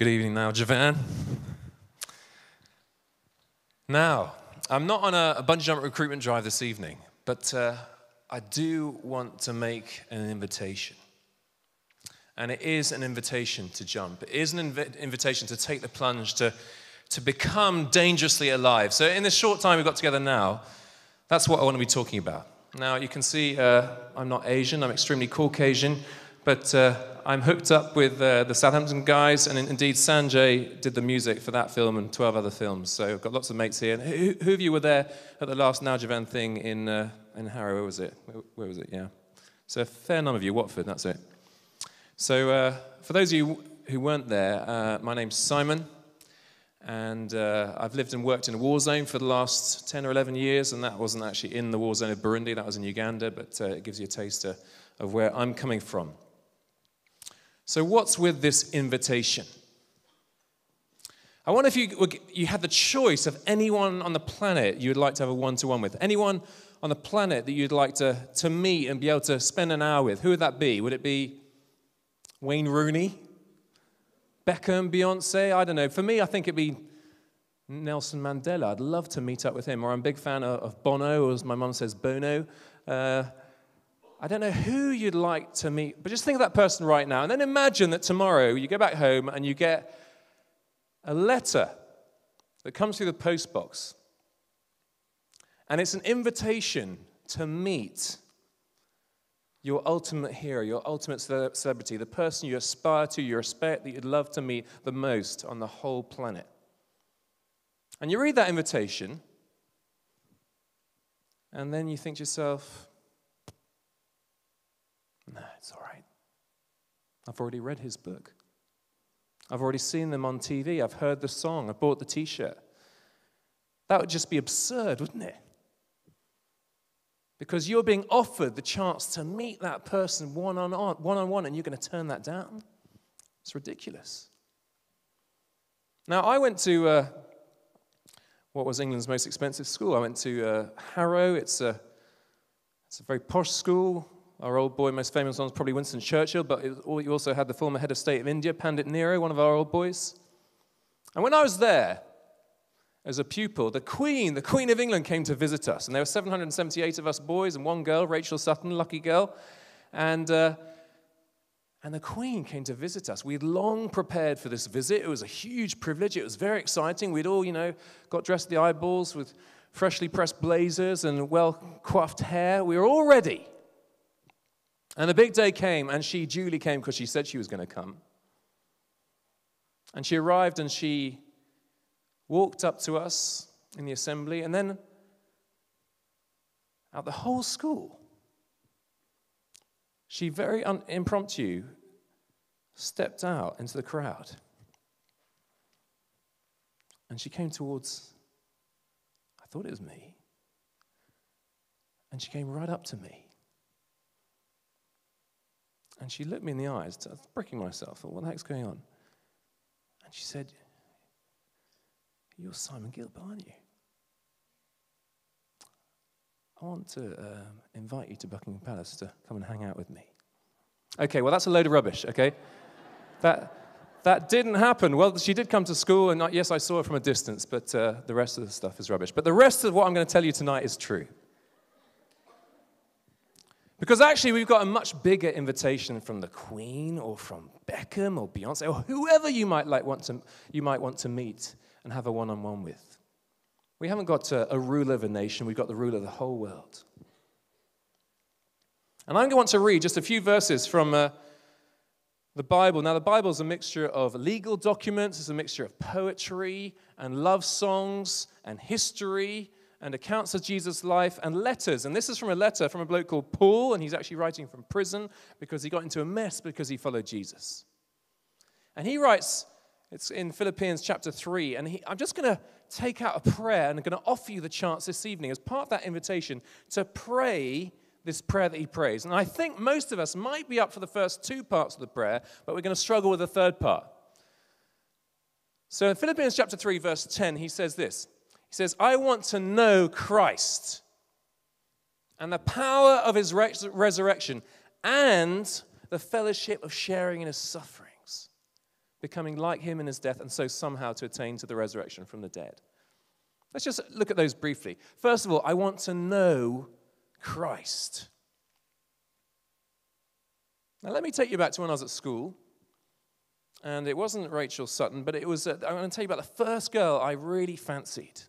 Good evening, Naujavan. Now, I'm not on a bungee jump recruitment drive this evening, but I do want to make an invitation. And it is an invitation to jump. It is an invitation to take the plunge, to become dangerously alive. So in this short time we've got together now, that's what I want to be talking about. Now, you can see I'm not Asian, I'm extremely Caucasian, but I'm hooked up with the Southampton guys, and indeed Sanjay did the music for that film and 12 other films. So I've got lots of mates here. And who of you were there at the last Naujavan thing in Harrow? Where was it? Where was it? Yeah. So a fair number of you. Watford, that's it. So for those of you who weren't there, my name's Simon, and I've lived and worked in a war zone for the last 10 or 11 years, and that wasn't actually in the war zone of Burundi, that was in Uganda, but it gives you a taste of where I'm coming from. So what's with this invitation? I wonder if you had the choice of anyone on the planet you'd like to have a one-to-one with, anyone on the planet that you'd like to meet and be able to spend an hour with. Who would that be? Would it be Wayne Rooney? Beckham, Beyonce? I don't know. For me, I think it'd be Nelson Mandela. I'd love to meet up with him. Or I'm a big fan of Bono, or as my mum says, Bono. I don't know who you'd like to meet, but just think of that person right now. And then imagine that tomorrow you go back home and you get a letter that comes through the post box. And it's an invitation to meet your ultimate hero, your ultimate celebrity, the person you aspire to, you respect, that you'd love to meet the most on the whole planet. And you read that invitation, and then you think to yourself, no, it's all right. I've already read his book. I've already seen them on TV. I've heard the song. I bought the T-shirt. That would just be absurd, wouldn't it? Because you're being offered the chance to meet that person one-on-one, and you're going to turn that down? It's ridiculous. Now, I went to what was England's most expensive school. I went to Harrow. It's a very posh school. Our old boy, most famous one, was probably Winston Churchill, but you also had the former head of state of India, Pandit Nehru, one of our old boys. And when I was there, as a pupil, the Queen of England came to visit us. And there were 778 of us boys and one girl, Rachel Sutton, lucky girl. And the Queen came to visit us. We'd long prepared for this visit. It was a huge privilege. It was very exciting. We'd all, got dressed to the eyeballs with freshly pressed blazers and well-coiffed hair. We were all ready. And the big day came, and she duly came because she said she was going to come. And she arrived, and she walked up to us in the assembly, and then out the whole school, she very impromptu stepped out into the crowd. And she came towards, I thought it was me, and she came right up to me. And she looked me in the eyes. I was bricking myself. I thought, what the heck's going on? And she said, "You're Simon Guillebaud, aren't you? I want to invite you to Buckingham Palace to come and hang out with me." Okay, well, that's a load of rubbish, okay? That didn't happen. Well, she did come to school, and yes, I saw her from a distance, but the rest of the stuff is rubbish. But the rest of what I'm going to tell you tonight is true. Because actually, we've got a much bigger invitation from the Queen, or from Beckham, or Beyonce, or whoever you might want to meet and have a one-on-one with. We haven't got a ruler of a nation, we've got the ruler of the whole world. And I'm going to want to read just a few verses from the Bible. Now, the Bible is a mixture of legal documents, it's a mixture of poetry and love songs and history and accounts of Jesus' life and letters. And this is from a letter from a bloke called Paul, and he's actually writing from prison because he got into a mess because he followed Jesus. And he writes, it's in Philippians chapter 3, and I'm just going to take out a prayer and I'm going to offer you the chance this evening as part of that invitation to pray this prayer that he prays. And I think most of us might be up for the first two parts of the prayer, but we're going to struggle with the third part. So in Philippians chapter 3, verse 10, he says this. He says, "I want to know Christ and the power of his resurrection and the fellowship of sharing in his sufferings, becoming like him in his death, and so somehow to attain to the resurrection from the dead. Let's just look at those briefly. First of all, I want to know Christ. Now, let me take you back to when I was at school. And it wasn't Rachel Sutton, but it was, I'm going to tell you about the first girl I really fancied.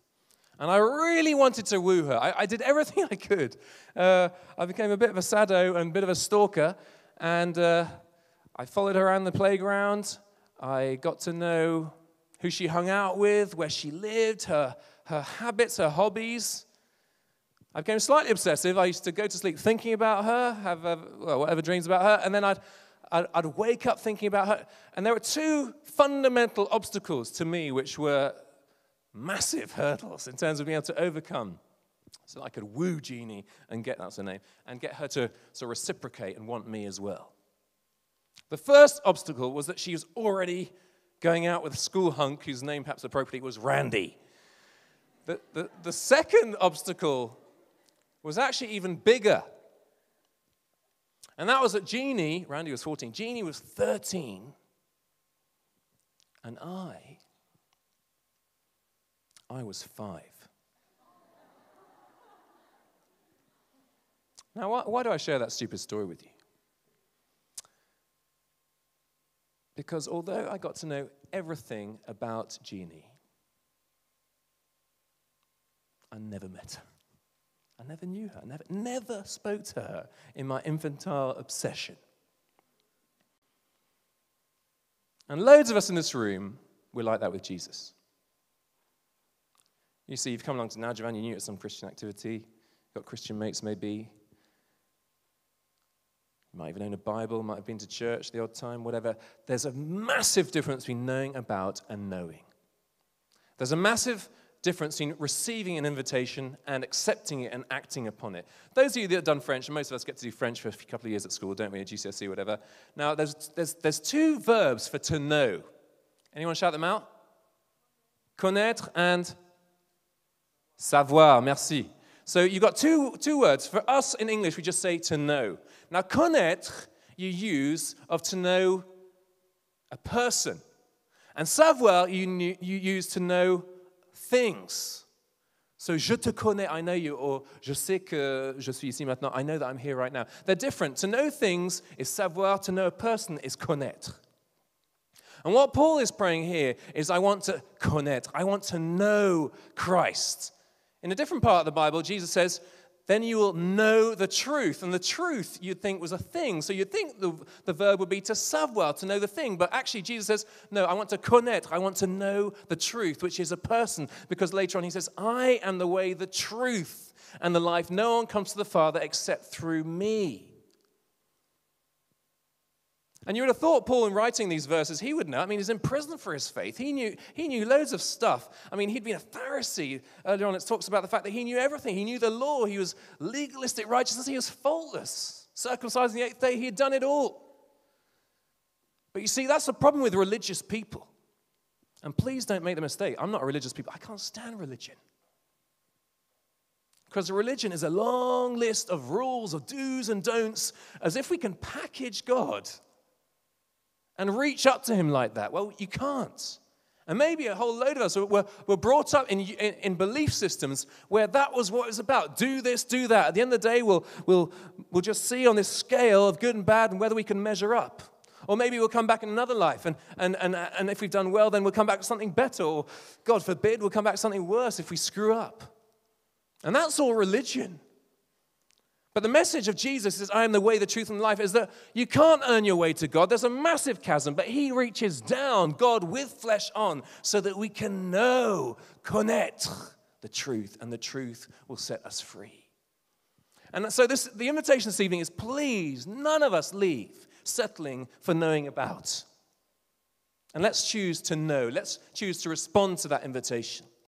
And I really wanted to woo her. I did everything I could. I became a bit of a sado and a bit of a stalker. And I followed her around the playground. I got to know who she hung out with, where she lived, her habits, her hobbies. I became slightly obsessive. I used to go to sleep thinking about her, have whatever dreams about her, and then I'd wake up thinking about her. And there were two fundamental obstacles to me which were massive hurdles in terms of being able to overcome. So I could woo Jeannie and that's her name, and get her to sort of reciprocate and want me as well. The first obstacle was that she was already going out with a school hunk whose name perhaps appropriately was Randy. The second obstacle was actually even bigger. And that was that Jeannie, Randy was 14, Jeannie was 13, and I was 5. Now, why do I share that stupid story with you? Because although I got to know everything about Jeannie, I never met her. I never knew her. I never spoke to her in my infantile obsession. And loads of us in this room, we're like that with Jesus. You see, you've come along to Naujavan, you knew it was some Christian activity, you've got Christian mates maybe, you might even own a Bible, might have been to church the odd time, whatever. There's a massive difference between knowing about and knowing. There's a massive difference in receiving an invitation and accepting it and acting upon it. Those of you that have done French, and most of us get to do French for a couple of years at school, don't we, at GCSE, whatever. Now, there's two verbs for to know. Anyone shout them out? Connaître and savoir. Merci. So you've got two words. For us in English, we just say to know. Now, connaître you use of to know a person. And savoir you use to know things. So, je te connais, I know you, or je sais que je suis ici maintenant, I know that I'm here right now. They're different. To know things is savoir, to know a person is connaître. And what Paul is praying here is, I want to connaître, I want to know Christ. In a different part of the Bible, Jesus says, then you will know the truth. And the truth you'd think was a thing. So you'd think the verb would be to savoir, to know the thing. But actually Jesus says, no, I want to connaître. I want to know the truth, which is a person. Because later on he says, I am the way, the truth, and the life. No one comes to the Father except through me. And you would have thought Paul, in writing these verses, he would know. I mean, he's in prison for his faith. He knew loads of stuff. I mean, he'd been a Pharisee. Earlier on, it talks about the fact that he knew everything. He knew the law. He was legalistic righteousness. He was faultless. Circumcised on the 8th day, he had done it all. But you see, that's the problem with religious people. And please don't make the mistake. I'm not a religious people. I can't stand religion. Because religion is a long list of rules, of do's and don'ts, as if we can package God and reach up to him like that. Well, you can't. And maybe a whole load of us were brought up in belief systems where that was what it was about. Do this, do that. At the end of the day, we'll just see on this scale of good and bad and whether we can measure up. Or maybe we'll come back in another life, and if we've done well, then we'll come back to something better. Or, God forbid, we'll come back to something worse if we screw up. And that's all religion. But the message of Jesus is, I am the way, the truth, and the life, is that you can't earn your way to God. There's a massive chasm, but he reaches down, God with flesh on, so that we can know, connaître the truth, and the truth will set us free. And so the invitation this evening is, please, none of us leave settling for knowing about. And let's choose to know. Let's choose to respond to that invitation.